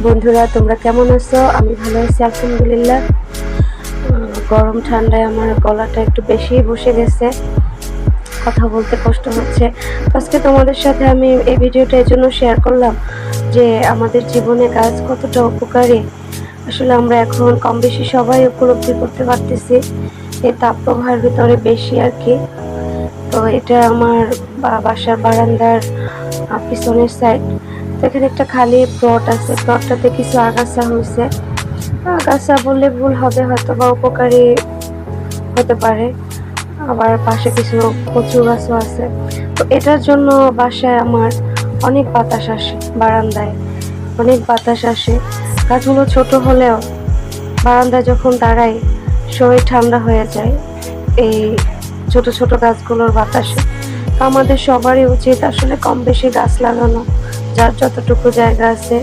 বন্ধুরা, তোমরা কেমন আছো? আমি ভালো আছি আলহামদুলিল্লাহ। গরম ঠান্ডায় আমার গলাটা একটু বেশি বসে গেছে, কথা বলতে কষ্ট হচ্ছে। আজকে তোমাদের সাথে আমি এই ভিডিওটা এই জন্য শেয়ার করলাম যে আমাদের জীবনে গাছ কতটা উপকারী। আসলে আমরা এখন কম বেশি সবাই উপলব্ধি করতে পারতেছি এই তাপপ্রবাহের ভিতরে বেশি আর কি। তো এটা আমার বাসার বারান্দার পিছনের সাইড। তো এখানে একটা খালি প্লট আছে, প্লটটাতে কিছু আগাছা হয়েছে। আগাছা বললে ভুল হবে, হয়তো বা উপকারী হতে পারে। আবার পাশে কিছু কচু গাছও আছে। তো এটার জন্য বাসায় আমার অনেক বাতাস আসে, বারান্দায় অনেক বাতাস আসে। গাছগুলো ছোট হলেও বারান্দায় যখন দাঁড়াই শরীর ঠান্ডা হয়ে যায় এই ছোট ছোট গাছগুলোর বাতাসে। তো আমাদের সবারই উচিত আসলে কম বেশি গাছ লাগানো, যার যতটুকু জায়গা আছে।